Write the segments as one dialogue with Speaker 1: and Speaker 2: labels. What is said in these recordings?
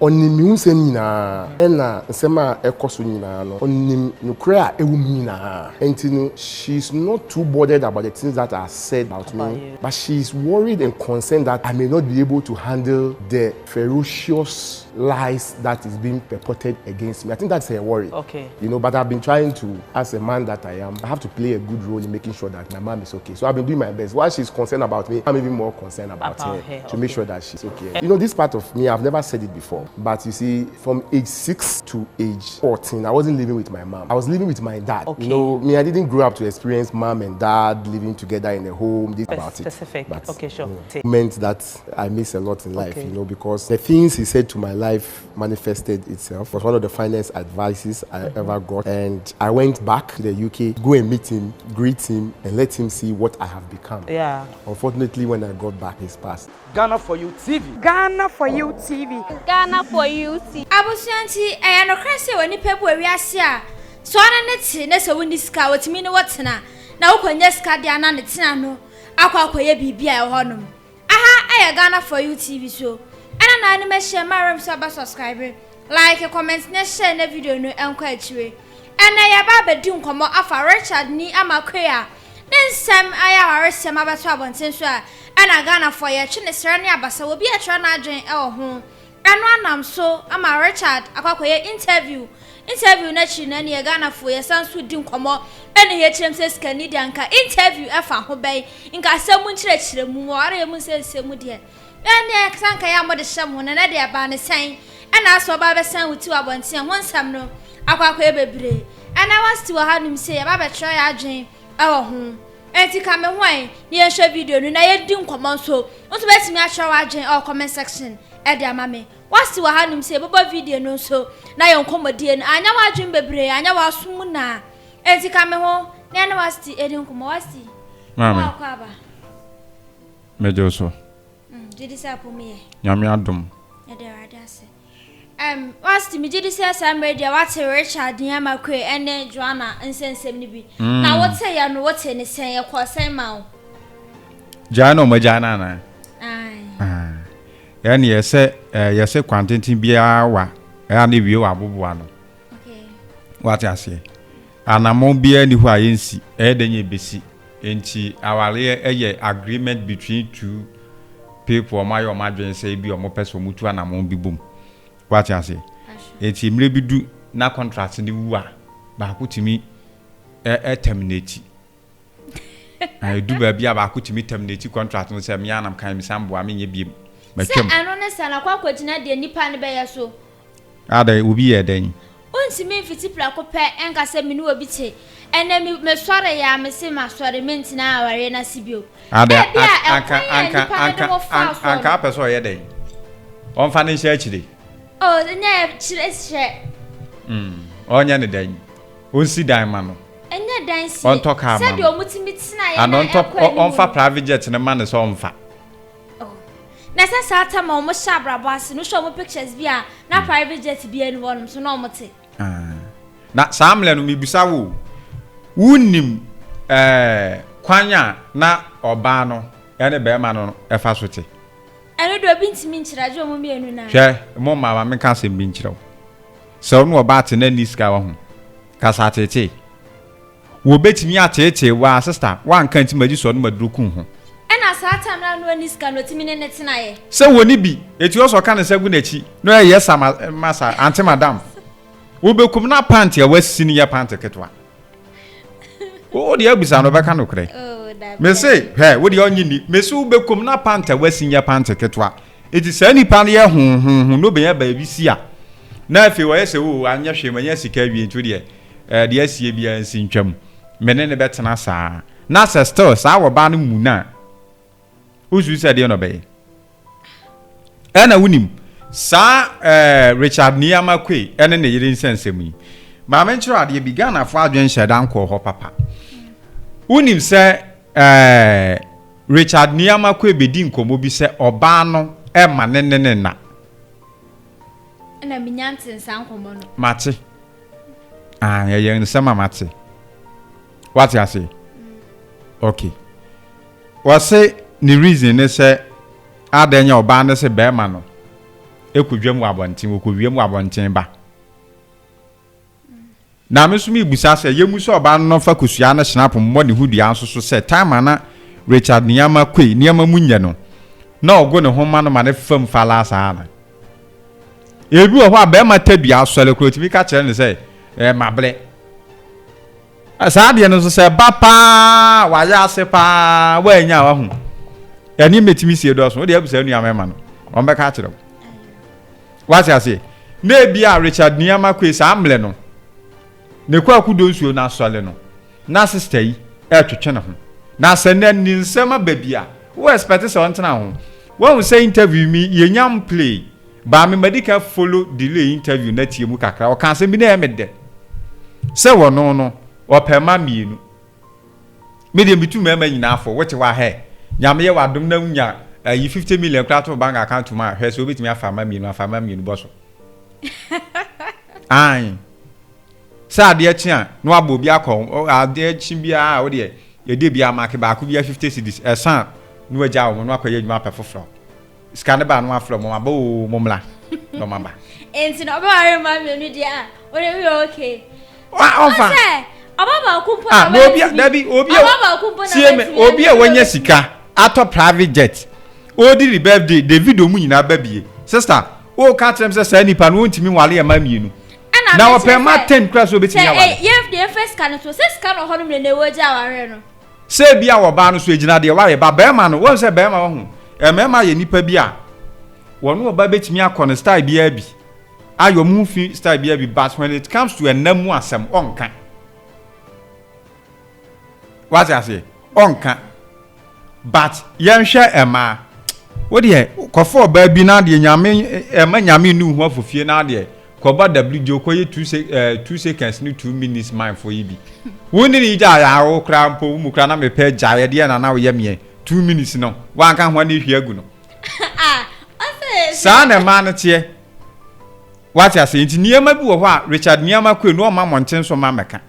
Speaker 1: onimu senina ena nsema ekoso nyina no onim nukra ewumina entinu she's not too bothered about the things that are said about me, but she's worried and concerned that I may not be able to handle the ferocious lies that is being purported against me. I think that's her worry.
Speaker 2: Okay.
Speaker 1: You know, but I've been trying to, as a man that I am, I have to play a good role in making sure that my mom is okay. So I've been doing my best. While she's concerned about me, I'm even more concerned about her to make sure that she's okay. You know, this part of me, I've never said it before, but you see, from age 6 to age 14, I wasn't living with my mom. I was living with my dad.
Speaker 2: Okay.
Speaker 1: You know, me, I didn't grow up to experience mom and dad living together in a home. This about
Speaker 2: specific.
Speaker 1: It. But,
Speaker 2: okay, sure.
Speaker 1: Meant that I miss a lot in life, you know, because the things he said to my life manifested itself. It was one of the finest advices I ever got. And I went back to the UK, go and meet him, greet him, and let him see what I have become.
Speaker 2: Yeah.
Speaker 1: Unfortunately, when I got back, he's passed.
Speaker 3: Ghana for you TV.
Speaker 4: Ghana for you TV.
Speaker 5: Ghana for you TV.
Speaker 6: Abusuanti no krese woni pebu awiase a so ana neti na se woni ska wotimi ne wotena na wokwanya ska dia na ne tena no akwakoye bibia e honom aha Ghana for you TV so ana na ani me share maram so ba subscribe like comment na share na video no enko achiwe ana ya ba bedi nkomo afa Richard ni amakwe a nsem aya ware sem abato abonten so a ana Ghana for you chi ne sere ne abasa obi a tra na adwen e ho anu anam so ama Richard akwakoye interview na chi na ne Ghana for you sanso di nkomo ene ye chirem se Canadian nka interview efa ho bai nka asem nchirechire mu ware mu se semu de ene sanka ya mo de hyem ho na de aba ne san ena so ba be san wuti abonten ho nsam no akwakoye bebre ana wasti wa hanum se ya ba be tra ya adwen ewo ho enti ka me hwan ye hwe video no na ye di nkomo so nso betimi a tra wa adwen o comment section e de amame wasti wa hanum se bobo video no so na ye nkomodie no anya wa adwen bebre anya wa sum na enti ka me ho na na wasti e di nkomo wasti
Speaker 7: mama
Speaker 6: akwa
Speaker 7: mejo so
Speaker 6: didi sa pomi
Speaker 7: nyame adom
Speaker 6: e de radiase wasti mi didi sa sa media what Richard Nyamakwe ene Joanna nsensem ni bi na wote ya no wote ne sen ye kwasen ma wo
Speaker 7: Jana mo jana na
Speaker 6: ai
Speaker 7: yani yese kwantentin bia wa ya na wie wa boboa no
Speaker 6: okay
Speaker 7: what ase anamon bia ni hu ayensi denye besi enti awale eye agreement between two people my or madwen say bi o mo person mutu anamon bi bom what ase enti mre bi du na contract ni wu a ba kutimi terminate I do ba bia ba kutimi terminate contract no say me anam kan mi sambo a menye biem matwam
Speaker 6: se ano ne sana kwa kwagina de nipa ne be yeso
Speaker 7: ada obi ye den
Speaker 6: ontimi mfiti plako pe enka se minu obi te ene me sore ya me se ma sore menti na aware na sibio
Speaker 7: ada anka person ye den on fa ne hye akire
Speaker 6: oh ne chire
Speaker 7: onya ne den on si dan ma no
Speaker 6: enye dan si
Speaker 7: on talk am
Speaker 6: se de omutimi tina ya
Speaker 7: na on top on fa private jet ne ma ne so on fa
Speaker 6: na sa tama o mo shabra boss no show mo pictures bia na private jet bia ni wonum so na o mo te
Speaker 7: na samle no mibisa wo wunim kwanya na oba no ene be ma no efa so te
Speaker 6: eno do bintimi nchiraje o mo mienu na
Speaker 7: hwe mo mama me kan se bi nchirawo so no oba te na niska wa ho kasa tete wo betimi atete wa sister wan kan ti magi so no madurukun ho
Speaker 6: ena sa tamra no niska no timi ne tena ye
Speaker 7: se woni bi eti o so kan se gu na chi no ye sama masa anti madam wo bekum na pant ya wasisi ni ya pant ketwa o de abisa no beka no kre me say he wo de onyi ni me se wo bekum na pant ya wasisi ya pant ketwa eti sa ni pan ye hu no be ya ba bi si a na afi wo ye se wo anya hwe manya sika wi ntu de de asie bia nsi ntwam mene ne betena saa na se still saa wo ba no mu na usu se de no be ena wunim sa Richard Nyamakwe ene ne yire nsensem yi ma me nchiro ade bi Ghana fo adwen hyedan ko ho papa unim se Richard Nyamakwe bedi nkomo bi se oba no e ma ne na
Speaker 6: na minyantin san komo no
Speaker 7: mate ye nsema mate what you say okay what say ni reason ne se adenya oba ne se be ma no ekudwam wa abonten okudwam wa abonten ba na me so me busa se yemu so oba no fa kosua na snap mo ne hudua anso so se time na Richard Niyama Quaye Niyama munye no na ogo ne homa no ma ne fam fala sa na ebi wo ho ba ma tadua asole krotimi ka kire ne se mabre asa de no so se ba pa wa ya se pa wa nya wa hu ani metimi sie do so de abusa nu amema no on be ka kire wa se ase na ebia Richard Niyama Quaye sa amle no ne kwa kudo nsuo na asole no na sister yi twetwe ne ho na sene ni nsema babia wo expect se on tena ho wo say interview me yenyam play ba me medical follow delay interview na tie mu kakra o kan se bi na emede se wo no o pema mienu medium bitu mema nyina afọ wote wa he nyame ye wadom na nya yi 50 million kra to bank account ma he so obetimi afa ma mienu boso ai sa de chi a no abo bi akọ ade chi bia wo de ye de bia mark ba ko bia 50 cedis esan no agya wo no akoye adwuma pefofro scan ba no afro mo aba o momla no mamba
Speaker 6: enti no ba are ma me nu dia o de we okay
Speaker 7: wa onfa
Speaker 6: ababa kumpo
Speaker 7: na obi dabi obi e wanya sika ato private jet o di birthday David omu nyina babie sister o ka trem se sa nipa no ntimi wale ya ma mienu na wo pe ma 10 class obetimi ya wale
Speaker 6: ye first scan to se scan no hono ne wo ja ware no
Speaker 7: se bia wo ba no so egina de ware ba be ma no won se be ma wo hu me ma ye nipa bia wono oba betimi akọ style bia bi ayo mu fi style bia bi but when it comes to enamu asem onka what I say onka but yenhwe ema wo de kofo oba bi na de nyame ema nyame nu hu afofie na de koba WJ koye 2 seconds ni 2 minutes mind for yibi woni ni ja ya wo kra mpo mu kra na me pe ja ye de na wo ye me 2 minutes no wan kan ho na hwi agu no ase sa na ma no tie what I say ntiema bi wo ho a Richard Niyama Quaye no ma monten so ma meka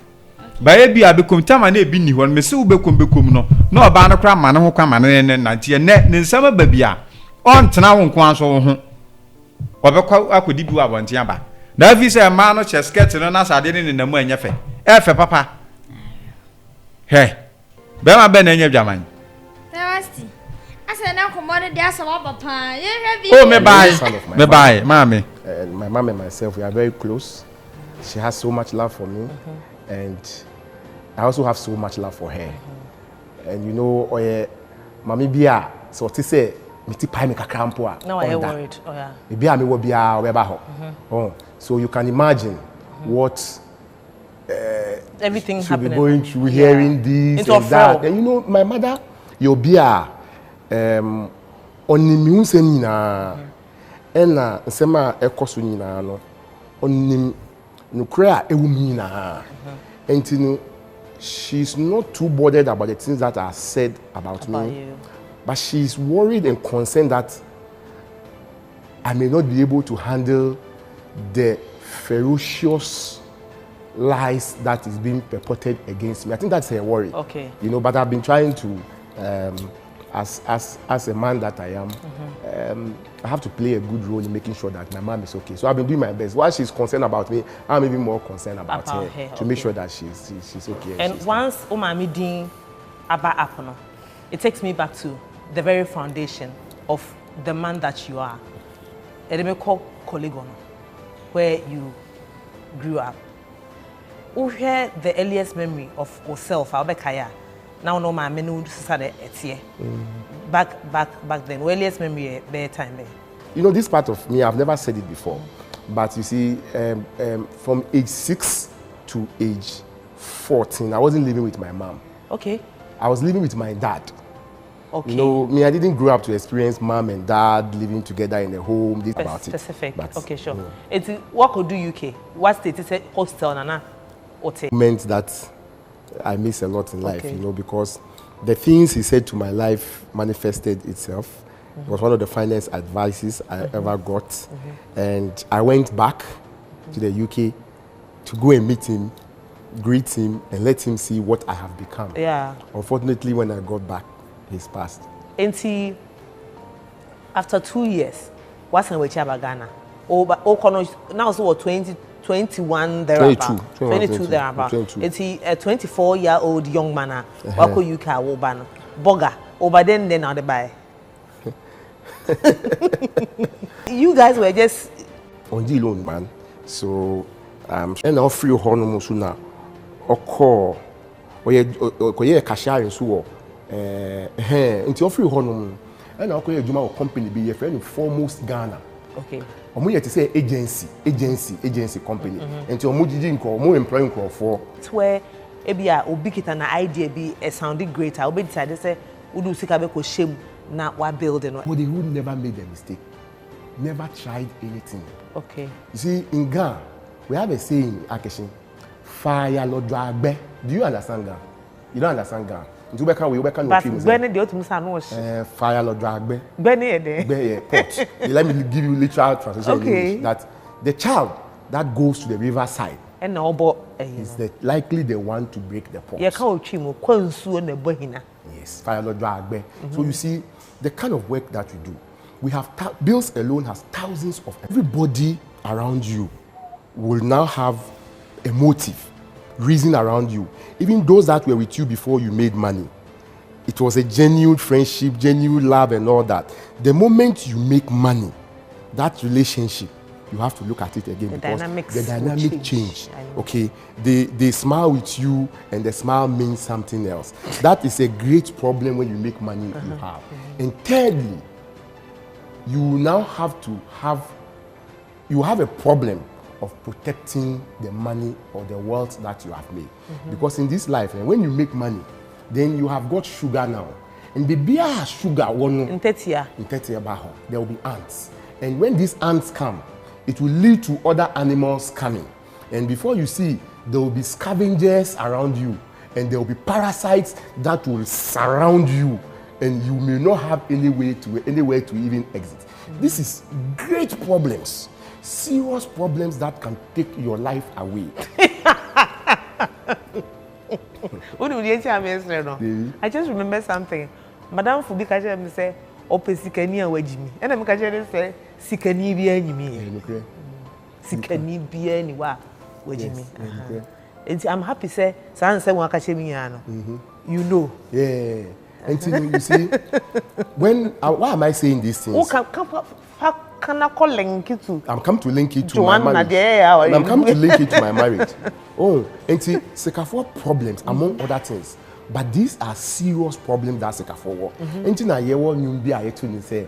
Speaker 7: ba ye bi abekom tama na ebi ni ho no me se wo bekom no na oba no kra ma no ho kwa ma ne na tie ne nsama ba bia on tena wo nko anso wo ho obekwa akodi bi wa bonten aba na vi se ma no che skirt no na sade ne namu anyefe efe papa he be ma be na anya dwaman
Speaker 6: tawasti asa na komode dia asa wa papa ye heavy
Speaker 7: oh me bye mama
Speaker 1: my mom and myself, we are very close. She has so much love for me, and I also have so much love for her. And you know, mami bia so to say me ti pai me kakra mpo a
Speaker 2: no I worried oh yeah
Speaker 1: me bia me wo bia we ba ho oh so you can imagine what
Speaker 2: everything
Speaker 1: happening
Speaker 2: be
Speaker 1: going through hearing this and that. And you know, my mother you bia onni mi unsem nyina ena nsema ekoso nyina no onnim nukre a ewu nyina entinu she's not too bothered about the things that are said about me
Speaker 2: you.
Speaker 1: But she's worried and concerned that I may not be able to handle the ferocious lies that is being purported against me. I think that's her worry.
Speaker 2: Okay.
Speaker 1: You know, but I've been trying to, as a man that I am, I have to play a good role in making sure that my mom is okay. So I've been doing my best. While she's concerned about me, I'm even more concerned about her to make sure that she's okay.
Speaker 2: And once umami din aba apono, it takes me back to the very foundation of the man that you are. Edemeko Kolegono, where you grew up. Who hear the earliest memory of yourself, Albekaya? Now no my menu Saturday etie. Back then, earliest memory bare time there.
Speaker 1: You know, this part of me, I've never said it before, but you see, from age 6 to age 14, I wasn't living with my mom.
Speaker 2: Okay.
Speaker 1: I was living with my dad.
Speaker 2: Okay.
Speaker 1: You know, me, I didn't grow up to experience mom and dad living together in a home. This about
Speaker 2: specific.
Speaker 1: It. But,
Speaker 2: okay, sure.
Speaker 1: You know,
Speaker 2: it's what could do UK? What state is it? Hostel, nana.
Speaker 1: Meant that I miss a lot in life, you know, because the things he said to my life manifested itself. It was one of the finest advices I ever got. And I went back to the UK to go and meet him, greet him, and let him see what I have become.
Speaker 2: Yeah.
Speaker 1: Unfortunately, when I got back, he's passed.
Speaker 2: And after 2 years, what's in which Ghana? Now so 21 thereabout. 22 thereabout. It's a 24-year-old young man. Wako UK Oban. Boga. Over then now they buy. You guys were just
Speaker 1: on the loan, man. So and now free honor sooner. Oko Quaye cashier in so until free honor. And now Quaye Juma company be a friend of foremost Ghana.
Speaker 2: okay.
Speaker 1: Omo yet to say agency company. Until Omo didn't call more employing call for.
Speaker 2: It's where ebia obi kita na idea be a sounding greater. Obi decided say udu sika be ko shame na wa building.
Speaker 1: But they would never made a mistake. Never tried anything.
Speaker 2: Okay.
Speaker 1: You see, in Ghana, we have a saying, Akeshin, fire lo dragbe. Do you understand Ghana? You don't understand Ghana.
Speaker 2: But Benny the ultimate no
Speaker 1: fire lo dragbe.
Speaker 2: Benny there.
Speaker 1: Pot. Let me give you literal translation
Speaker 2: Okay.
Speaker 1: in English. That the child that goes to the riverside
Speaker 2: And now but
Speaker 1: is likely the one to break the pot.
Speaker 2: yeah, can't chimo kwansu na bohina.
Speaker 1: Yes, fire lo dragbe. So you see, the kind of work that we do, we have bills alone has thousands of everybody around you will now have a motive, reason around you. Even those that were with you before you made money, it was a genuine friendship, genuine love, and all that. The moment you make money, that relationship, you have to look at it again because the dynamic change. Okay, they smile with you, and the smile means something else. That is a great problem when you make money. You have, and thirdly, you now have to have a problem of protecting the money or the wealth that you have made. Because in this life, when you make money, then you have got sugar now. And the beer sugar,
Speaker 2: In 30 years.
Speaker 1: there will be ants. And when these ants come, it will lead to other animals coming. And before you see, there will be scavengers around you. And there will be parasites that will surround you. And you may not have anywhere to even exit. This is great problems, serious problems that can take your life away.
Speaker 2: I just remember something. Madam Fubi Kaja me say, "Ope sikani awajimi." And I'm Kaja say, "Sikani bi anyimi." Sikani bi anywa wajimi. I'm happy say, "San say one kache mi ano." You know.
Speaker 1: Yeah. And you see, why am I saying these things?
Speaker 2: I'm
Speaker 1: come to link it to my marriage. I'm come to link it to my marriage. Oh, and see, Sekafo problems among other things, but these are serious problems that Sekafo. And see, na yewo nyumbi ayetu say,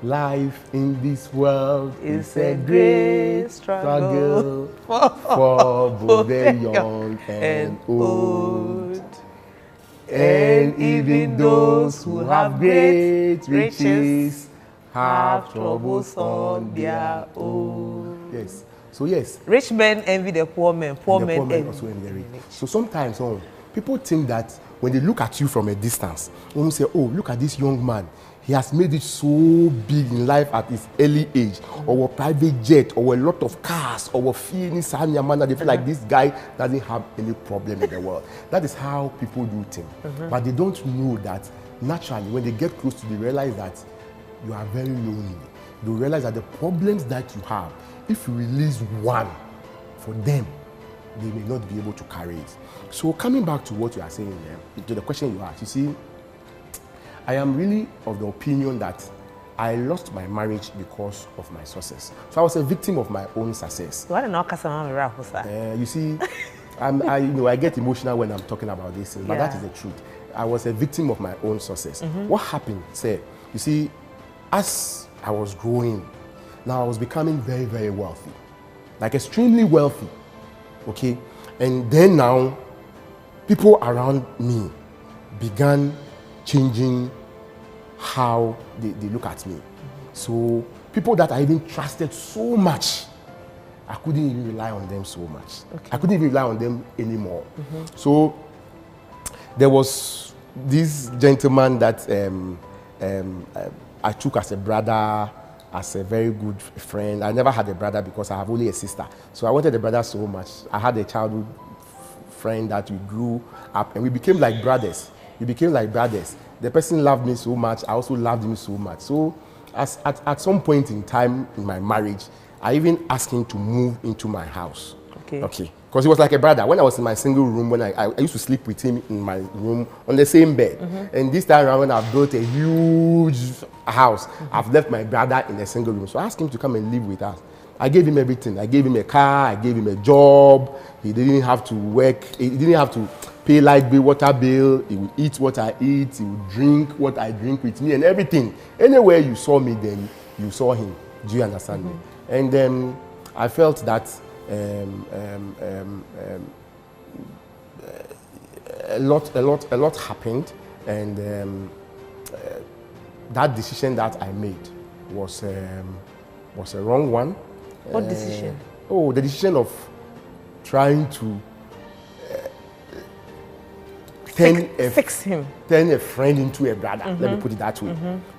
Speaker 1: life in this world is a great struggle for both the young and old. And even those who have great riches have troubles on their own. Yes. So yes.
Speaker 2: Rich men envy the poor men. Poor men
Speaker 1: also envy the rich. So sometimes people think that when they look at you from a distance, when you say, "Oh, look at this young man. He has made it so big in life at his early age, or a private jet, or a lot of cars, or a feeling manner." They feel like this guy doesn't have any problem in the world. That is how people do things. But they don't know that naturally, when they get close to you, they realize that you are very lonely. You realize that the problems that you have, if you release one for them, they may not be able to carry it. So coming back to what you are saying, to the question you asked, you see, I am really of the opinion that I lost my marriage because of my success. So I was a victim of my own success. You see, I get emotional when I'm talking about this, but that is the truth. I was a victim of my own success. What happened, you see, as I was growing, now I was becoming very, very wealthy, like extremely wealthy, okay? And then now, people around me began changing how they look at me. So people that I even trusted so much, I couldn't even rely on them so much. I couldn't even rely on them anymore. So there was this gentleman that I took as a brother, as a very good friend. I never had a brother because I have only a sister. So I wanted a brother so much. I had a childhood friend that we grew up and we became like brothers. We became like brothers. The person loved me so much. I also loved him so much. So at some point in time in my marriage, I even asked him to move into my house. Okay. Because he was like a brother. When I was in my single room, when I used to sleep with him in my room on the same bed. And this time around, when I've built a huge house, I've left my brother in a single room. So I asked him to come and live with us. I gave him everything. I gave him a car. I gave him a job. He didn't have to work. He didn't have to pay light bill, water bill. He would eat what I eat. He would drink what I drink with me and everything. Anywhere you saw me, then you saw him. Do you understand me? And then I felt that a lot happened, and that decision that I made was a wrong one.
Speaker 2: What decision?
Speaker 1: The decision of trying to
Speaker 2: fix him.
Speaker 1: Turn a friend into a brother. Let me put it that way.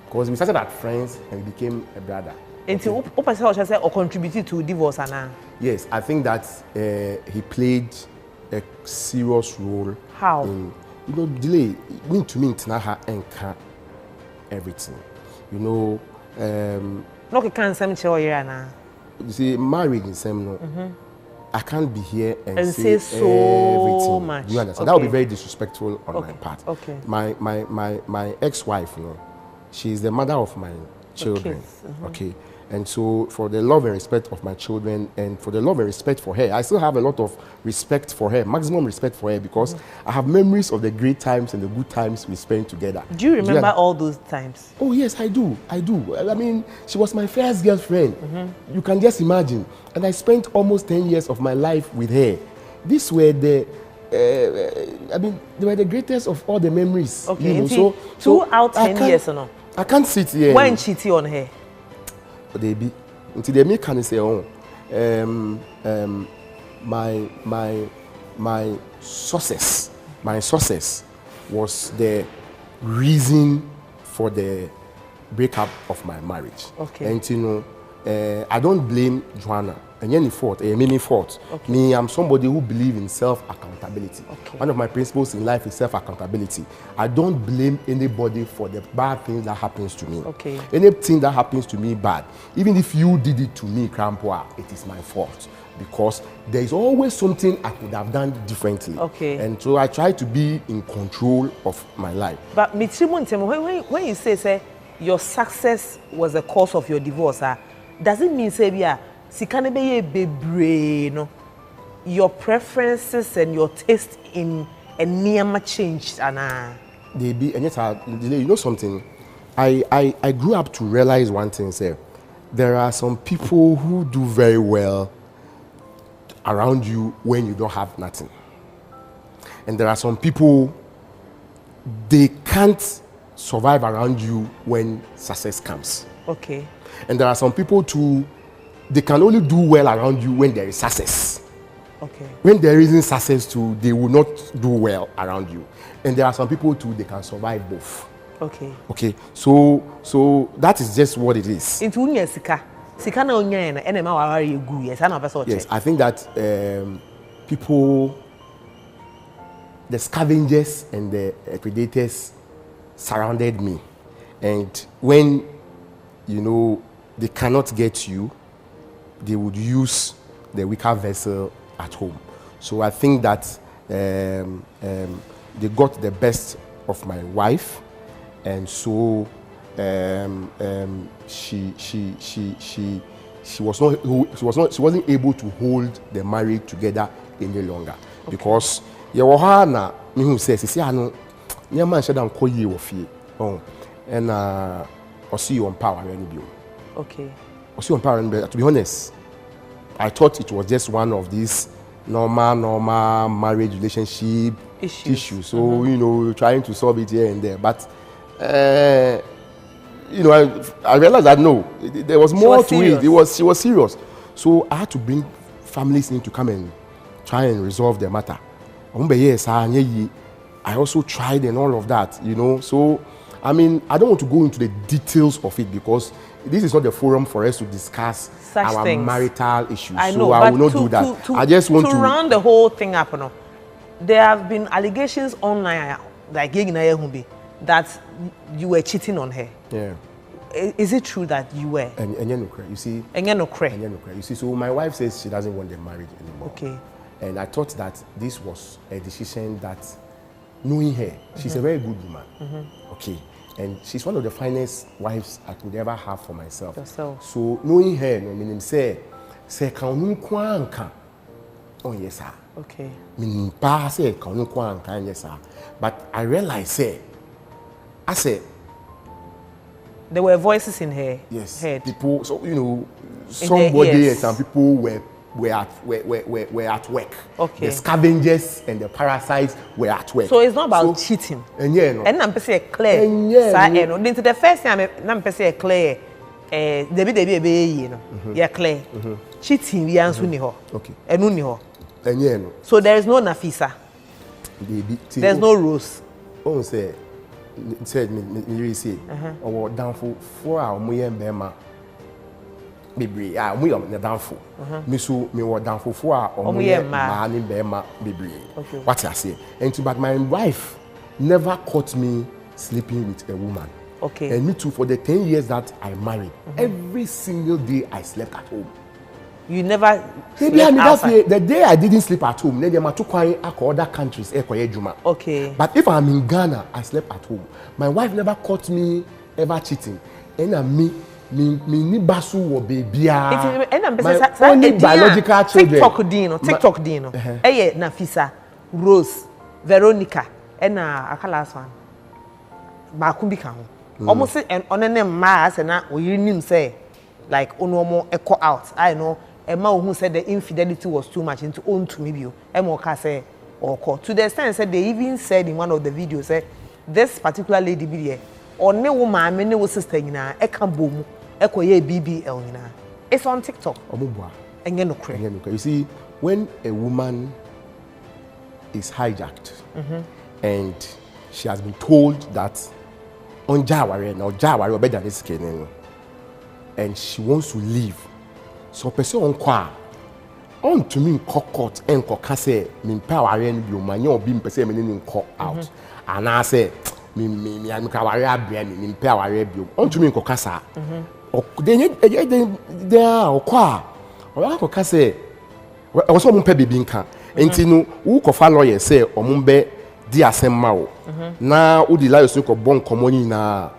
Speaker 1: Because we started as friends and we became a brother.
Speaker 2: And or contributed to divorce, Anna?
Speaker 1: Yes, I think that he played a serious role.
Speaker 2: How?
Speaker 1: Delay mean to me and everything. No
Speaker 2: can
Speaker 1: you see, married in same I can't be here and
Speaker 2: say so
Speaker 1: everything.
Speaker 2: much.
Speaker 1: You understand? That would be very disrespectful on my part.
Speaker 2: Okay.
Speaker 1: My ex-wife, she is the mother of my children. Okay. And so for the love and respect of my children and for the love and respect for her, I still have a lot of respect for her, maximum respect for her, because I have memories of the great times and the good times we spent together.
Speaker 2: Do you remember all those times?
Speaker 1: Oh yes, I do. I mean, she was my first girlfriend. You can just imagine. And I spent almost 10 years of my life with her. These were they were the greatest of all the memories.
Speaker 2: Okay, so 2 out 10 years or no?
Speaker 1: I can't sit here.
Speaker 2: When cheating on her?
Speaker 1: They be until they make can say my success was the reason for the breakup of my marriage.
Speaker 2: Okay.
Speaker 1: And I don't blame Joanna. And any fault, me fault.
Speaker 2: Okay.
Speaker 1: Me, I'm somebody who believes in self-accountability.
Speaker 2: Okay.
Speaker 1: One of my principles in life is self-accountability. I don't blame anybody for the bad things that happens to me.
Speaker 2: Okay.
Speaker 1: Anything that happens to me bad, even if you did it to me, Krampua, it is my fault. Because there is always something I could have done differently.
Speaker 2: Okay.
Speaker 1: And so I try to be in control of my life.
Speaker 2: But when you say your success was the cause of your divorce, does it mean your preferences and your taste in a near changed, Anna?
Speaker 1: They be, and you know something? I grew up to realize one thing, sir. There are some people who do very well around you when you don't have nothing. And there are some people, they can't survive around you when success comes.
Speaker 2: Okay.
Speaker 1: And there are some people too, they can only do well around you when there is success.
Speaker 2: Okay.
Speaker 1: When there isn't success too, they will not do well around you. And there are some people too, they can survive both.
Speaker 2: Okay.
Speaker 1: Okay. So that is just what it is.
Speaker 2: Yes,
Speaker 1: I think that people, the scavengers and the predators surrounded me. And when, they cannot get you, they would use the weaker vessel at home. So I think that they got the best of my wife, and so she wasn't able to hold the marriage together any longer. Okay. Because Yohana who says, "See, I know, your man said I'm Quaye of you, and I'll see you on power anyway."
Speaker 2: Okay.
Speaker 1: To be honest, I thought it was just one of these normal marriage relationship issues. So, trying to solve it here and there. But, I realized that no, there was more to it. She was serious. So I had to bring families in to come and try and resolve the matter. I also tried and all of that, So, I don't want to go into the details of it because this is not the forum for us to discuss our marital issues.
Speaker 2: I know,
Speaker 1: so I will not do that. I just want to
Speaker 2: round the whole thing up. There have been allegations online, like that you were cheating on her.
Speaker 1: Yeah.
Speaker 2: is it true that you were?
Speaker 1: And you see.
Speaker 2: You
Speaker 1: see, so my wife says she doesn't want the marriage anymore.
Speaker 2: Okay.
Speaker 1: And I thought that this was a decision that, knowing her, she's a very good woman. Okay. And she's one of the finest wives I could ever have for myself.
Speaker 2: Yourself.
Speaker 1: So knowing her, no meaning say kaunu kwanka. Oh yes, sir.
Speaker 2: Okay.
Speaker 1: Meaning pa say kaunu kwanka, yes, sir. But I realized, I said,
Speaker 2: there were voices in her head.
Speaker 1: People, so somebody and some people were at work.
Speaker 2: Okay.
Speaker 1: The scavengers and the parasites were at work.
Speaker 2: So it's not about cheating.
Speaker 1: And no.
Speaker 2: And I'm saying clear. Then the first time I'm saying clear. Yeah, clear. Cheating we answer ni ho.
Speaker 1: Okay.
Speaker 2: Enu ni ho.
Speaker 1: No.
Speaker 2: So there is no Nafisa. There's no Rose.
Speaker 1: Oh, said me really say. Or downfall for our moyen bema. Baby, we are downfall. Me were downfall for our moyen man bema baby. What I say. But my wife never caught me sleeping with a woman.
Speaker 2: Okay.
Speaker 1: And me too, for the 10 years that I married, every single day I slept at home.
Speaker 2: You never
Speaker 1: slept outside? The day I didn't sleep at home, then I took Quaye to other countries.
Speaker 2: Okay.
Speaker 1: But if I'm in Ghana, I slept at home. My wife never caught me ever cheating. And me ni basu wo baby. My only biological children.
Speaker 2: TikTok dino. Eye Nafisa, Rose, Veronica, and last one. Bakumbi kan. Almost and on a mass and now we him say like onomo echo out. I know a man who said the infidelity was too much into own to me. Emoka say or call to the extent said they even said in one of the videos say this particular lady be here or no woman me no sister ina e kan bomu e koye BBL ina. It's on TikTok.
Speaker 1: You see, when a woman is hijacked and she has been told that on Jawari now Jawari better than this skin, and she wants to leave. So person on kwa on to me court and kokase me power and be man you be person me court out. And I say me am kawari abia me power be on to me kokasa. They are kwa or kokase I was on pe bibi nka enti no wo kofa lawyer say omumbe di asema wo na wo di lawyer so ko bon komoni na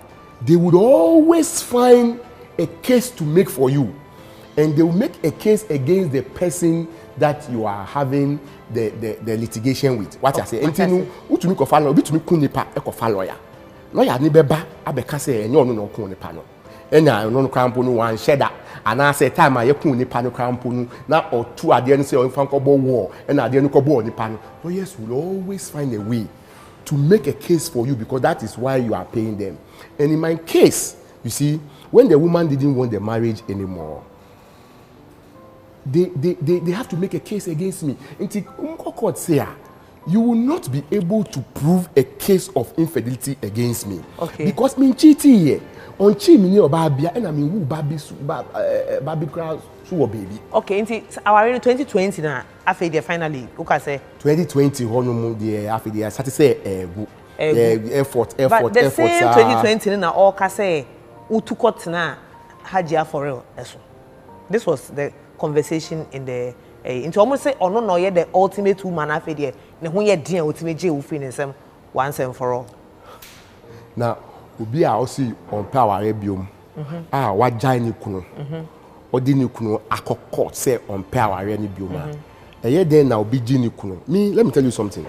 Speaker 1: they would always find a case to make for you, and they will make a case against the person that you are having the litigation with. What I say enti no wo tumi kofa lawyer bi tumi kun nipa e kofa lawyer ni beba abeka say enye ono no kun nipa no enya ono no krampo no wan sheda ana say time a yekun nipa no krampo no na otu ade no say on fan kobo war and ade no kobo nipa no. Lawyers will always find a way to make a case for you because that is why you are paying them. And in my case, you see, when the woman didn't want the marriage anymore, they have to make a case against me. Until court say, you will not be able to prove a case of infidelity against me.
Speaker 2: Okay.
Speaker 1: Because me cheating here. On chi me or babia and I mean who baby crowd so baby.
Speaker 2: Okay, our 2020 na after finally okay say
Speaker 1: 2020 hono the after the start say effort
Speaker 2: but the same 2020 na all ka say utukot na hajia for real eso. This was the conversation in the into almost say ono no ye the ultimate woman after the ne ho ye den ultimate je wo free nsem once and for all.
Speaker 1: Now obi a osi on power biom wagya ni kunu odi ni kunu akokọ say on power ni biom eye den na obi gi ni kunu. Me, let me tell you something.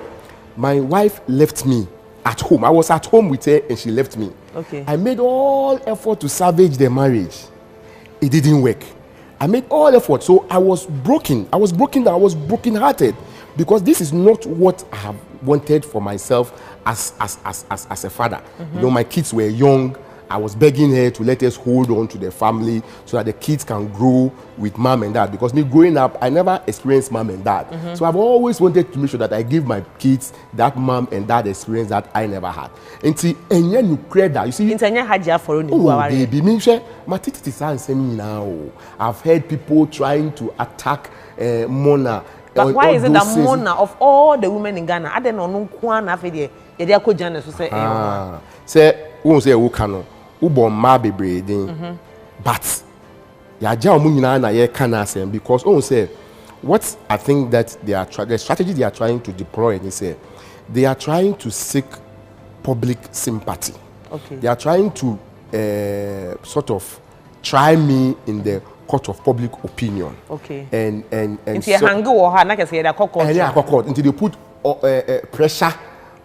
Speaker 1: My wife left me at home. I was at home with her and she left me.
Speaker 2: Okay.
Speaker 1: I made all effort to salvage the marriage. It didn't work. I made all effort, so I was broken. I was broken-hearted because this is not what I have wanted for myself as a father. You know, my kids were young. I was begging her to let us hold on to the family so that the kids can grow with mom and dad. Because me growing up, I never experienced mom and dad. So I've always wanted to make sure that I give my kids that mom and dad experience that I never had. Until and you create that, you see. Baby, me share my now. I've heard people trying to attack Mona.
Speaker 2: But why is it that Mona of all the women in Ghana, I don't know no one after the say won't say who can
Speaker 1: ubo ma bebre din. But ya ja omu nyina na ye kana asem because on say what I think that the strategy they are trying to deploy is say they are trying to seek public sympathy.
Speaker 2: Okay.
Speaker 1: They are trying to sort of try me in the court of public opinion.
Speaker 2: Okay.
Speaker 1: And
Speaker 2: until
Speaker 1: they put pressure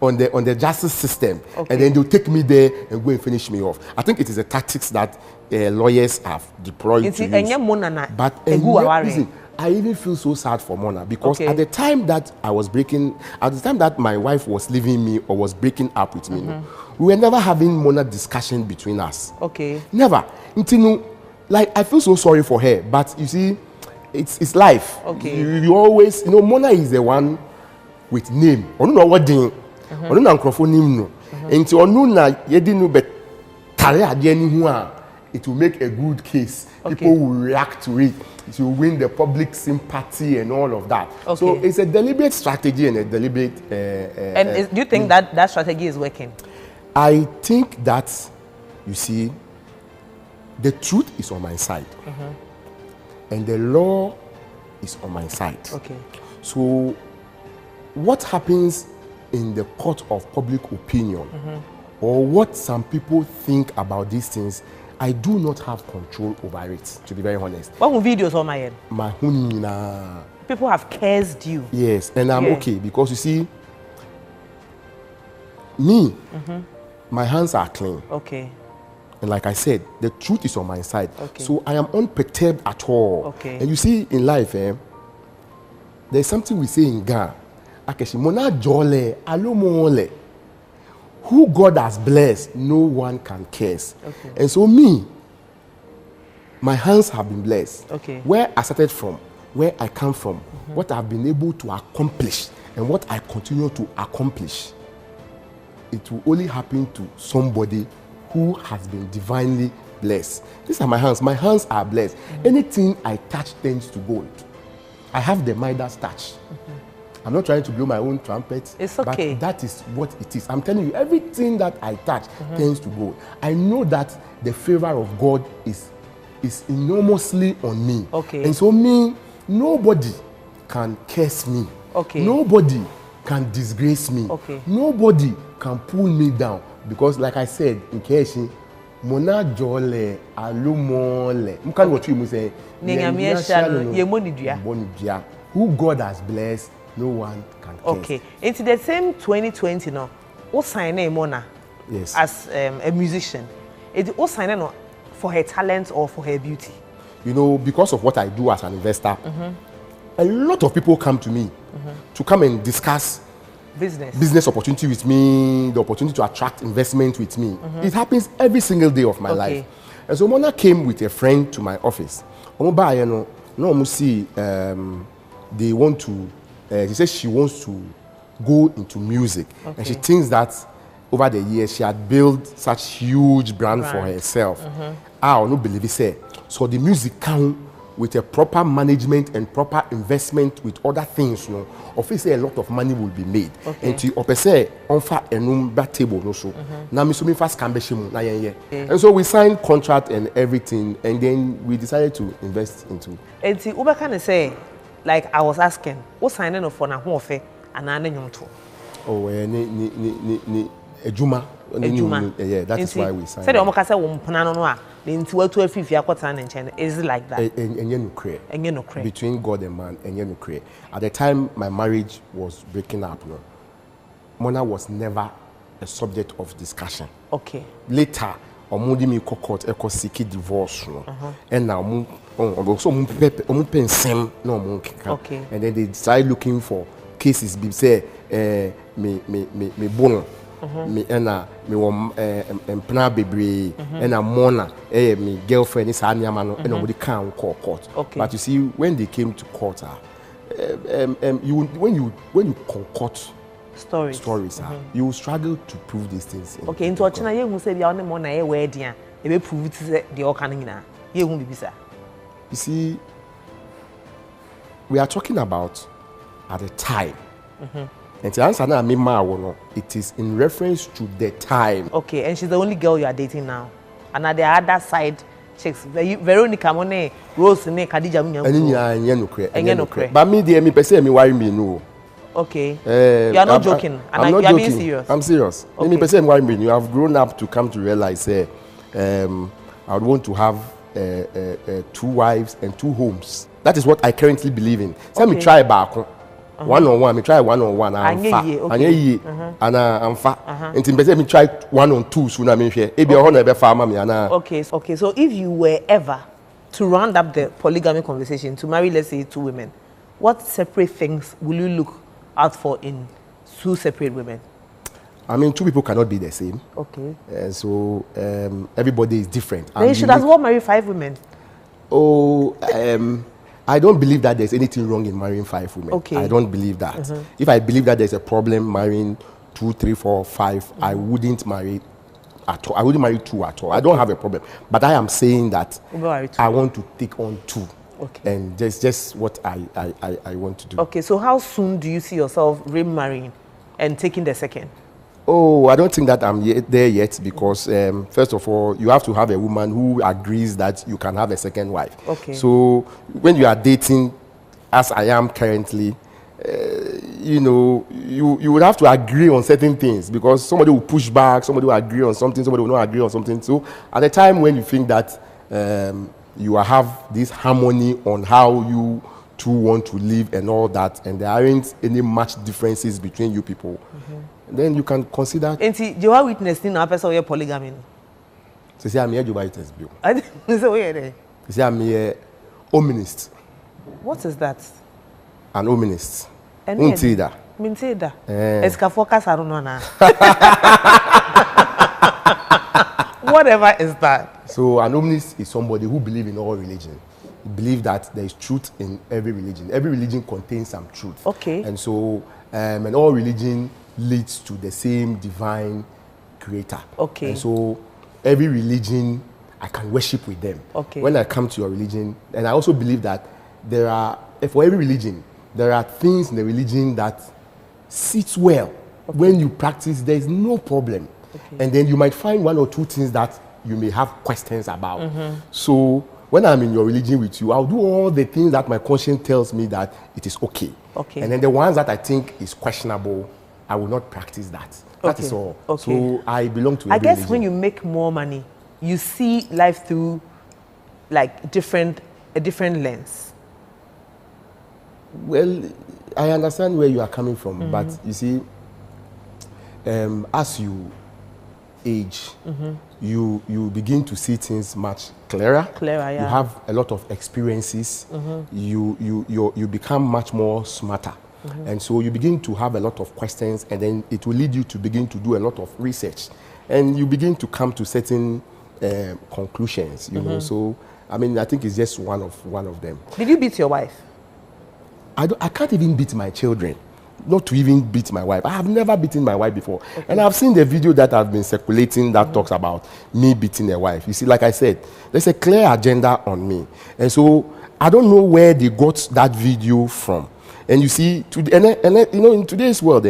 Speaker 1: on the justice system, and then they'll take me there and go and finish me off. I think it is a tactics that lawyers have deployed to use. But listen, I even feel so sad for Mona because at the time that my wife was leaving me or was breaking up with me, we were never having Mona discussion between us.
Speaker 2: Okay.
Speaker 1: Never. Until like I feel so sorry for her, but you see, it's life.
Speaker 2: Okay.
Speaker 1: You always, Mona is the one with name. I don't know what thing. I don't know microphone name no. Until na yedinu bet tare ade ani hu a, it will make a good case. People will react to it. It will win the public sympathy and all of that. So it's a deliberate strategy and a deliberate.
Speaker 2: Do you think that strategy is working?
Speaker 1: I think that, you see, the truth is on my side, and the law is on my side.
Speaker 2: Okay.
Speaker 1: So, what happens in the court of public opinion, or what some people think about these things, I do not have control over it, to be very honest.
Speaker 2: What videos on my end?
Speaker 1: My hunina.
Speaker 2: People have cursed you.
Speaker 1: Yes, and I'm okay because you see, me, my hands are clean.
Speaker 2: Okay.
Speaker 1: And like I said, the truth is on my side.
Speaker 2: Okay.
Speaker 1: So I am unperturbed at all.
Speaker 2: Okay.
Speaker 1: And you see, in life, there's something we say in Ghana. Mona jole, alumole. Who God has blessed, no one can curse.
Speaker 2: Okay.
Speaker 1: And so me, my hands have been blessed.
Speaker 2: Okay.
Speaker 1: Where I started from, where I come from, what I've been able to accomplish, and what I continue to accomplish, it will only happen to somebody who has been divinely blessed. These are my hands. My hands are blessed. Anything I touch turns to gold. I have the Midas touch. I'm not trying to blow my own trumpet.
Speaker 2: It's okay.
Speaker 1: But that is what it is. I'm telling you, everything that I touch turns to gold. I know that the favor of God is enormously on me.
Speaker 2: Okay.
Speaker 1: And so nobody can curse me.
Speaker 2: Okay.
Speaker 1: Nobody can disgrace me.
Speaker 2: Okay.
Speaker 1: Nobody can pull me down. Because like I said, in Keshi, Mona jole alumole. Mukani what you say? Who God has blessed, no one can curse.
Speaker 2: Okay. Into the same 2020 now, what sign Mona?
Speaker 1: Yes.
Speaker 2: As a musician, what sign for her talent or for her beauty?
Speaker 1: Because of what I do as an investor, a lot of people come to me to come and discuss business opportunity with me, the opportunity to attract investment with me. It happens every single day of my life. And so Mona came with a friend to my office. They want to, she says she wants to go into music. And she thinks that over the years she had built such huge brand for herself. I don't believe it. So the music come with a proper management and proper investment with other things, obviously a lot of money will be made. And to say offer a number table no so. Now me fast can be and so we signed contract and everything, and then we decided to invest into.
Speaker 2: And see, Uber can say, like I was asking, what signing of for na who offer and I know to.
Speaker 1: Oh, Ejuma. Yeah, that is why we signed.
Speaker 2: Say the Omokasa Wumpanano. Is it like that?
Speaker 1: Between God and man, and at the time my marriage was breaking up, Mona was never a subject of discussion.
Speaker 2: Okay.
Speaker 1: Later, Omudi me court seek divorce, and now also okay. And then they started looking for cases. Be say me bono. Me ena me wom empna bebre ena Mona me girlfriend is anyama no ena we can call court. But you see, when they came to court, when you concoct stories, you will struggle to prove these things.
Speaker 2: Okay, into Ochina ye hu say bia one Mona ye wedding a e be prove it the all kan nyina ye hu bibisa.
Speaker 1: You see, we are talking about at the time. And to answer now, it is in reference to the time.
Speaker 2: Okay, and she's the only girl you are dating now? and at the other side chicks. Veronica Mone, Rose ne Khadija Munya.
Speaker 1: Any no cre. But me dear me person me worry me no.
Speaker 2: Okay. You are not joking.
Speaker 1: I'm not
Speaker 2: you are
Speaker 1: joking.
Speaker 2: being serious.
Speaker 1: I'm serious.
Speaker 2: Okay.
Speaker 1: Me person worry me. You have grown up to come to realize I would want to have 2 wives and 2 homes. That is what I currently believe in. So me try back. One-on-one, me try one-on-one. I'm fat. And me try 1-on-2 soon. I mean, okay.
Speaker 2: Okay. So if you were ever to round up the polygamy conversation to marry, let's say 2 women, what separate things will you look out for in 2 separate women?
Speaker 1: I mean, 2 people cannot be the same.
Speaker 2: Okay.
Speaker 1: So everybody is different.
Speaker 2: Then you should as well marry 5 women.
Speaker 1: Oh, I don't believe that there's anything wrong in marrying 5 women.
Speaker 2: Okay.
Speaker 1: I don't believe that. If I believe that there's a problem marrying 2, 3, 4, 5, I wouldn't marry at all. I wouldn't marry 2 at all. I don't have a problem. But I am saying that I want to take on 2.
Speaker 2: Okay.
Speaker 1: And that's just what I want to do.
Speaker 2: Okay, so how soon do you see yourself remarrying and taking the second?
Speaker 1: Oh, I don't think that I'm there yet because first of all, you have to have a woman who agrees that you can have a second wife.
Speaker 2: Okay.
Speaker 1: So when you are dating, as I am currently, you know, you would have to agree on certain things because somebody will push back, somebody will agree on something, somebody will not agree on something. So at the time when you think that you have this harmony on how you 2 want to live and all that, and there aren't any much differences between you people, then you can consider.
Speaker 2: And see, you are witnessing a person with polygamy.
Speaker 1: So say I'm here Jehovah's Witness bill.
Speaker 2: I didn't say where there.
Speaker 1: Say I'm here ominist.
Speaker 2: What is that?
Speaker 1: An ominist.
Speaker 2: Untida. Mintida. Eska focus I don't know now. Whatever is that.
Speaker 1: So an ominist is somebody who believes in all religion. Believe that there is truth in every religion. Every religion contains some truth.
Speaker 2: Okay.
Speaker 1: And so and all religion leads to the same divine creator.
Speaker 2: Okay.
Speaker 1: And so every religion, I can worship with them.
Speaker 2: Okay.
Speaker 1: When I come to your religion, and I also believe that there are, for every religion, there are things in the religion that sits well. Okay. When you practice, there is no problem. Okay. And then you might find 1 or 2 things that you may have questions about. So when I'm in your religion with you, I'll do all the things that my conscience tells me that it is okay.
Speaker 2: Okay.
Speaker 1: And then the ones that I think is questionable, I will not practice that. That is all.
Speaker 2: Okay.
Speaker 1: So I belong to
Speaker 2: I guess
Speaker 1: religion.
Speaker 2: when you make more money, you see life through like a different lens.
Speaker 1: Well, I understand where you are coming from, but you see, as you age, you begin to see things much clearer.
Speaker 2: Yeah.
Speaker 1: You have a lot of experiences. You become much more smarter. And so you begin to have a lot of questions, and then it will lead you to begin to do a lot of research. And you begin to come to certain conclusions, you know. So, I mean, I think it's just one of them.
Speaker 2: Did you beat your wife?
Speaker 1: I can't even beat my children. Not to even beat my wife. I have never beaten my wife before. Okay. And I've seen the video that has been circulating that talks about me beating a wife. You see, like I said, there's a clear agenda on me. And so I don't know where they got that video from. And you see, you know, in today's world,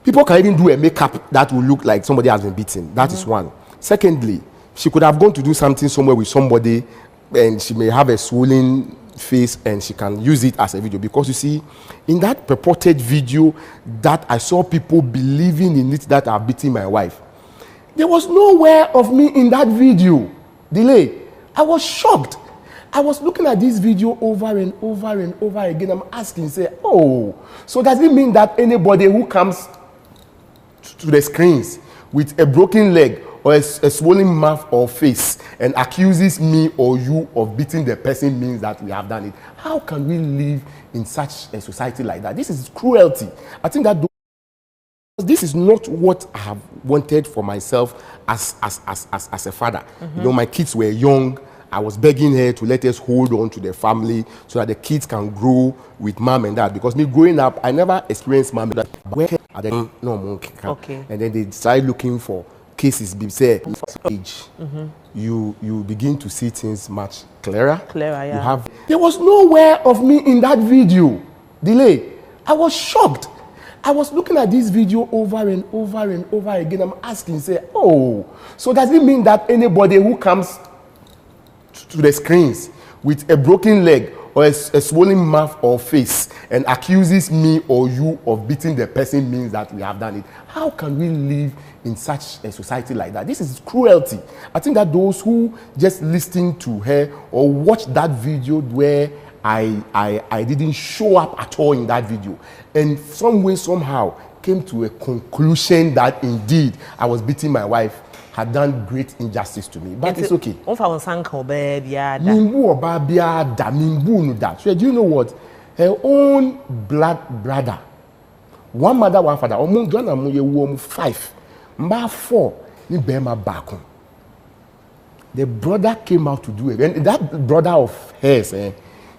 Speaker 1: people can even do a makeup that will look like somebody has been beaten. That is one. Secondly, she could have gone to do something somewhere with somebody, and she may have a swollen face, and she can use it as a video. Because you see, in that purported video that I saw people believing in it that are beating my wife, there was nowhere of me in that video. Delay. I was shocked. I was looking at this video over and over and over again. I'm asking, say, oh, so does it mean that anybody who comes to the screens with a broken leg or a swollen mouth or face and accuses me or you of beating the person means that we have done it? How can we live in such a society like that? This is cruelty. I think that this is not what I have wanted for myself as a father. You know, my kids were young. I was begging her to let us hold on to the family so that the kids can grow with mom and dad. Because me growing up, I never experienced mom and dad. Okay. And then they started looking for cases. Say, age, you begin to see things much clearer.
Speaker 2: Yeah.
Speaker 1: There was nowhere of me in that video. Delay. I was shocked. I was looking at this video over and over and over again. I'm asking, say, oh, so does it mean that anybody who comes to the screens with a broken leg or a swollen mouth or face and accuses me or you of beating the person means that we have done it? How can we live in such a society like that? This is cruelty. I think that those who just listen to her or watch that video where I didn't show up at all in that video, and some way, somehow, came to a conclusion that indeed I was beating my wife, had done great injustice to me. But it's okay. So do you know what? Her own blood brother, one mother, one father, 5, 4, the brother came out to do it. And that brother of hers,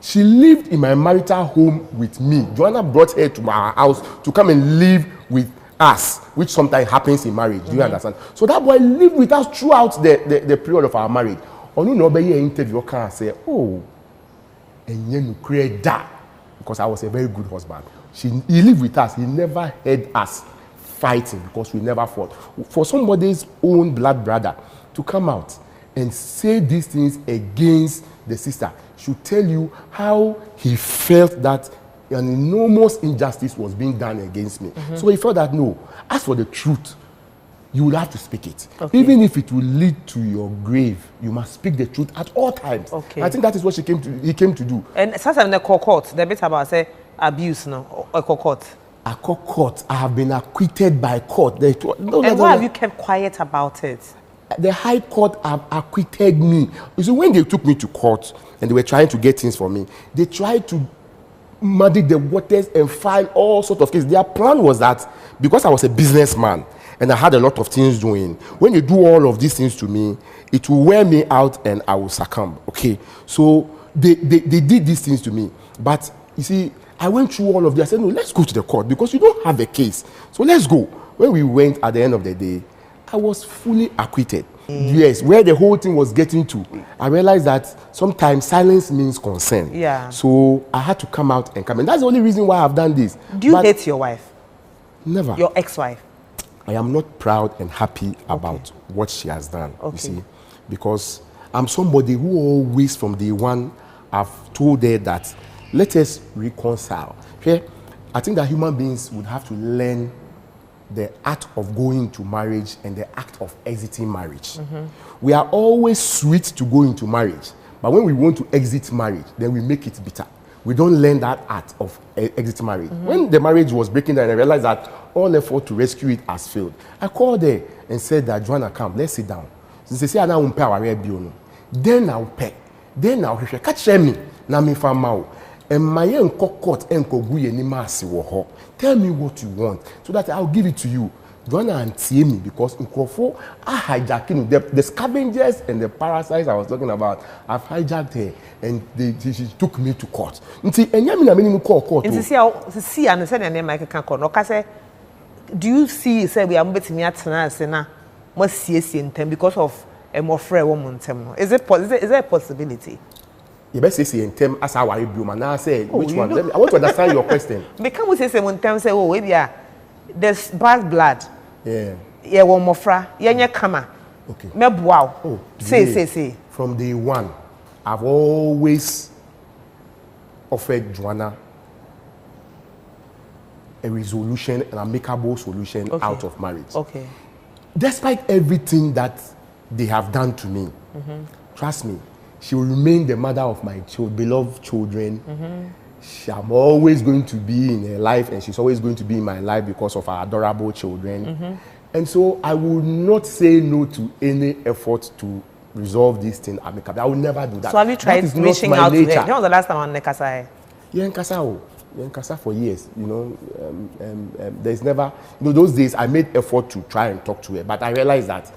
Speaker 1: she lived in my marital home with me. Joanna brought her to my house to come and live with us, which sometimes happens in marriage. Do you understand? So that boy lived with us throughout the period of our marriage. On no interview, can say, oh, and you create that because I was a very good husband. He lived with us. He never heard us fighting because we never fought. For somebody's own blood brother to come out and say these things against the sister should tell you how he felt that an enormous injustice was being done against me. So he felt that no, as for the truth, you will have to speak it. Okay. Even if it will lead to your grave, you must speak the truth at all times. Okay. I think that is what he came to do. And sometimes the court, the bit about say abuse now, a court. A court. I have been acquitted by court. And why have you kept quiet about it? The High Court have acquitted me. You see, when they took me to court and they were trying to get things for me, they tried to muddy the waters and file all sorts of cases. Their plan was that because I was a businessman and I had a lot of things doing, when they do all of these things to me, it will wear me out and I will succumb. Okay, so they did these things to me. But you see, I went through all of this. I said, no, let's go to the court because you don't have a case. So let's go. When we went at the end of the day, I was fully acquitted. Yes, where the whole thing was getting to, I realized that sometimes silence means consent. Yeah. So I had to come out and come in. That's the only reason why I've done this. Do you hate your wife? Never. Your ex-wife? I am not proud and happy about what she has done, you see, because I'm somebody who always from day one I've told her that let us reconcile. Okay? I think that human beings would have to learn the art of going into marriage and the act of exiting marriage. We are always sweet to go into marriage, but when we want to exit marriage, then we make it bitter. We don't learn that art of exit marriage. When the marriage was breaking down, I realized that all effort to rescue it has failed. I called her and said that, Joanna, come, let's sit down. Since they say, I won't pay our bill, then I'll pay. Then I'll catch me. Now me for mau. And my court and koguye ni masi woho. Tell me what you want so that I'll give it to you. Joanna and me because in Krofo, I hijacking the scavengers and the parasites I was talking about. I've hijacked her and she took me to court. Do you see say we are betting me at na must see in time because of a more frail woman? Is there a possibility? You better say in terms as our woman. I say which one? I want to understand your question. Because we say one time say oh maybe there's bad blood. Yeah. Yeah, one more fra. Yeah, kama. Okay. Me wow. Oh. Say. From day one, I've always offered Joanna a resolution, an amicable solution out of marriage. Okay. Despite everything that they have done to me, trust me, she will remain the mother of my beloved children. I'm always going to be in her life and she's always going to be in my life because of our adorable children. And so I will not say no to any effort to resolve this thing amicably. I will never do that. So have you tried reaching out to her? When was the last time on Nekasa? Yeah, in Kasa for years, you know. There's never, you know, those days I made effort to try and talk to her, but I realized that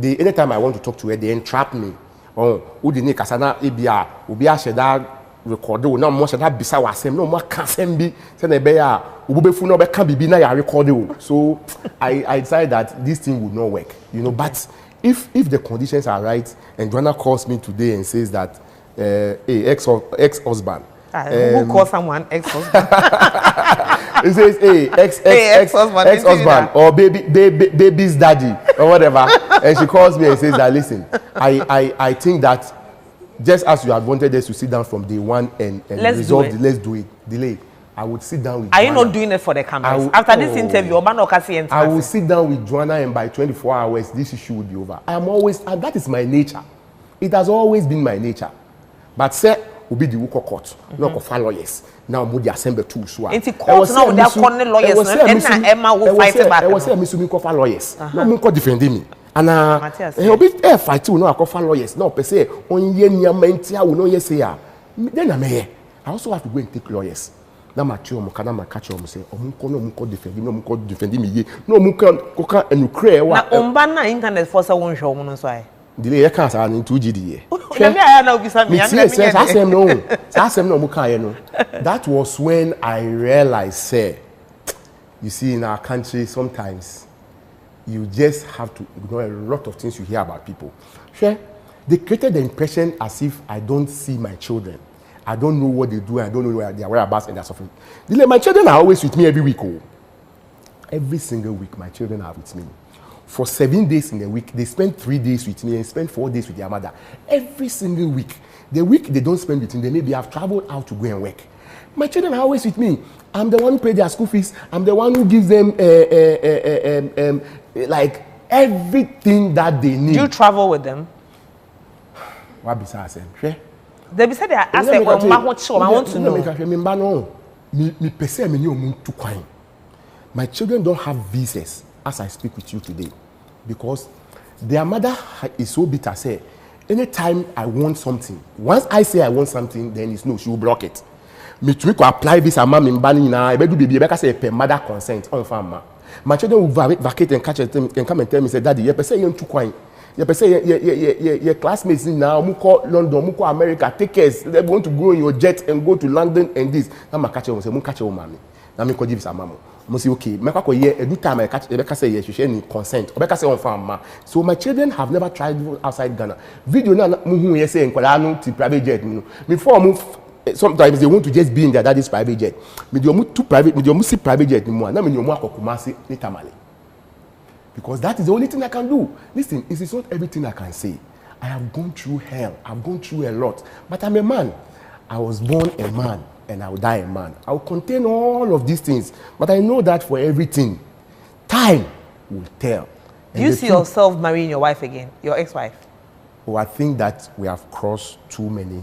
Speaker 1: anytime I want to talk to her, they entrap me. Oh, udini kasana ibia ubia sheda record o na mo sheda bisa wasem no mo kasem bi se na be ya ububefu no be kan bibi na ya record o. So I decided that this thing would not work, you know. But if the conditions are right and Joanna calls me today and says that ex-husband, who calls someone ex-husband? It says, hey, ex-husband or baby's daddy or whatever. And she calls me and says that, listen, I think that just as you have wanted us to sit down from day one and resolve it, let's do it. Delay. I would sit down with
Speaker 2: Are you not doing it for the cameras? After this interview,
Speaker 1: I will sit down with Joanna and by 24 hours, this issue will be over. I am always, and that is my nature. It has always been my nature. But say, will be the Wuko court, not for lawyers. Now, we assemble two.
Speaker 2: It's court now, they are calling lawyers, and Emma will fight back.
Speaker 1: I was saying, Miss Miko for lawyers. No, Miko defending me. And he'll be a fight too, no, I call for lawyers. No, per se, on Yenya Mentia will know yes, then I'm here. I also have to go and take lawyers. Now my children can catch on say, Muko defending, no Muko defending me, no Muko coca and you cray.
Speaker 2: Now, Umbana internet for someone show on why.
Speaker 1: Delay a cancer in 2GD. That was when I realized, say, you see, in our country, sometimes you just have to ignore a lot of things you hear about people. Sure, they created the impression as if I don't see my children. I don't know what they do. I don't know where they are whereabouts and they're suffering. My children are always with me every week. Oh. Every single week, my children are with me. For 7 days in a week, they spend 3 days with me and spend 4 days with their mother. Every single week. The week they don't spend with me, they maybe have traveled out to go and work. My children are always with me. I'm the one who pays their school fees. I'm the one who gives them like everything that they need.
Speaker 2: Do you travel with them?
Speaker 1: What besides them? Sure.
Speaker 2: They be said they ask them, I want to know.
Speaker 1: My children don't have visas as I speak with you today because their mother is so bitter. Say, anytime I want something, once I say I want something, then it's no, she will block it. Me to apply visa, mom in banning now. I better be able to say per mother consent on farmer. My children will vacate and catch it and come and tell me, say, Daddy, you say you're too quiet. You say your classmates now, Muko London, Muko America, take care. They want to go in your jet and go to London and this. Now my catcher will say, "Muko catch your mommy." Now me give some mama. I say, okay. Me kako ye every time I catch, Rebecca say yes, she share any consent. Rebecca say on farm. So my children have never tried outside Ghana. Video na muhu ye say nkwala no to private jet. Before move, sometimes they want to just be in their daddy's private jet. Me do mu to private, me do mu see private jet ni mo. Na me nyomu akokumasi ni tamale. Because that is the only thing I can do. Listen, it is not everything I can say. I have gone through hell. I've gone through a lot. But I'm a man. I was born a man and I will die a man. I will contain all of these things. But I know that for everything, time will tell.
Speaker 2: Do you see yourself marrying your wife again, your ex-wife?
Speaker 1: Oh, I think that we have crossed too many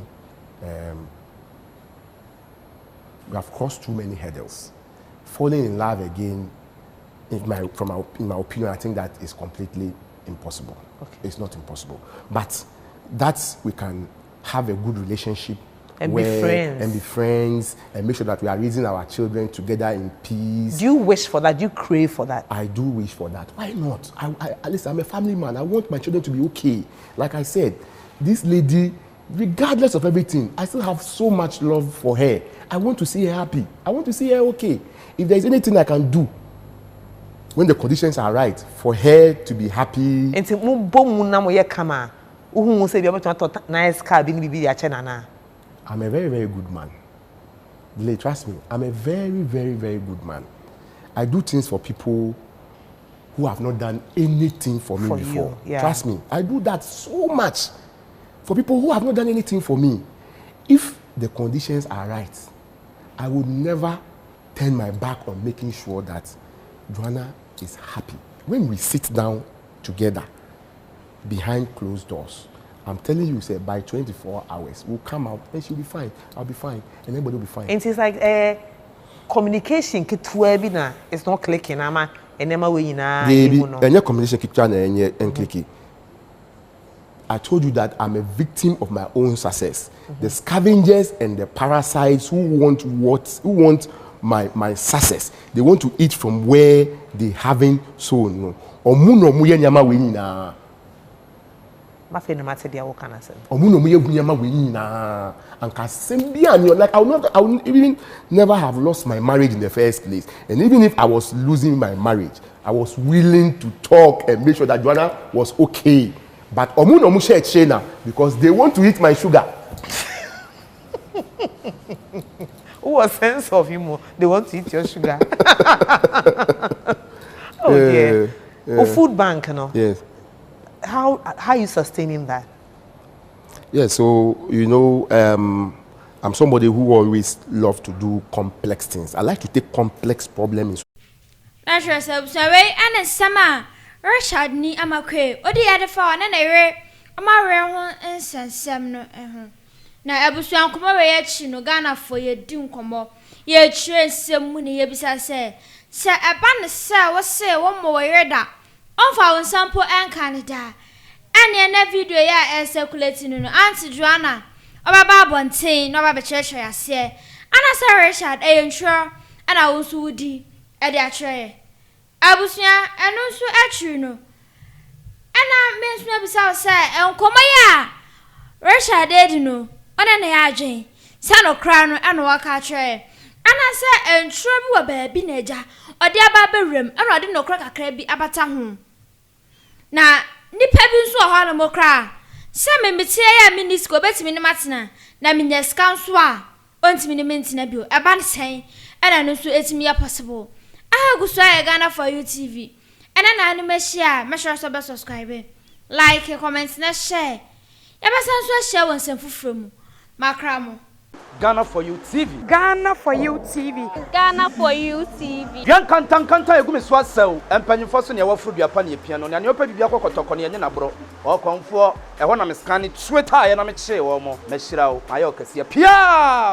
Speaker 1: hurdles. Falling in love again, in my opinion, I think that is completely impossible. Okay. It's not impossible. But that we can have a good relationship
Speaker 2: and be
Speaker 1: friends and make sure that we are raising our children together in peace.
Speaker 2: Do you wish for that? Do you crave for that?
Speaker 1: I do wish for that. Why not? Listen, I'm a family man. I want my children to be okay. Like I said, this lady, regardless of everything, I still have so much love for her. I want to see her happy. I want to see her okay. If there's anything I can do, when the conditions are right for her to be happy. I'm a very, very good man. Trust me, I'm a very, very, very good man. I do things for people who have not done anything for me before. Yeah. Trust me, I do that so much for people who have not done anything for me. If the conditions are right, I would never turn my back on making sure that Joanna is happy. When we sit down together behind closed doors, I'm telling you, say by 24 hours, we'll come out and she'll be fine. I'll be fine, and everybody will be fine.
Speaker 2: And it's like communication. It's not clicking. And
Speaker 1: communication clicking. I told you that I'm a victim of my own success. Mm-hmm. The scavengers and the parasites who want my success. They want to eat from where they haven't sown. Like I would even never have lost my marriage in the first place. And even if I was losing my marriage, I was willing to talk and make sure that Joanna was okay. But because they want to eat my sugar.
Speaker 2: What sense of humor? They want to eat your sugar. Oh dear. Oh, food bank, no?
Speaker 1: Yes.
Speaker 2: How are you sustaining that?
Speaker 1: Yeah, so I'm somebody who always love to do complex things. I like to take complex problems.
Speaker 6: Natural self survey and summer. Richard ni amakwe. Odi ade fa na na ere. Amare ho ensensem no na abusuan koma we ya chi no Ghana for ye di nkomo. Ye chire nsem mu ne ye bisa se eba ne se wo se wo mo we reda. Onfa won sample en Canada. Ane na video ya circulate no Auntie Joanna. Obaba bonten no ba be church ya se. Ana Sir Richard ntro ana wo so wudi e de akire. Abusuan eno so atri no. Ana me so bisa se enkomo ya Richard edi no. Ona na ya adwen. Sa no kra no ana waka akire. Ana se ntro bi wa baabi na eja. Ode aba bewrem ana ode no kra kakra bi abata ho. Na nipa bi nso ho na mo kra. Se me metie ya minisko betimi ne matena na minyaska nso a ontimi ne mentina bio. Eba ne sen ana no so etimi ya possible. Gusto ya Ghana for you TV. Ena na anu me share, me sure so be subscribe. Like, comment na share. Ya be san so share won sem fufuro mu. Makra mo.
Speaker 3: Ghana for you TV.
Speaker 4: Ghana for you TV.
Speaker 5: Ghana for you TV.
Speaker 3: Yan kanta egu me so asew. Empanyimfo so ne wafuru duapa ne pia no. Ne opa bibia kokotoko ne nye na bro. O konfo e ho na me scan Twitter ye na me kye wo mo. Me hyira wo. Ayo kase pia.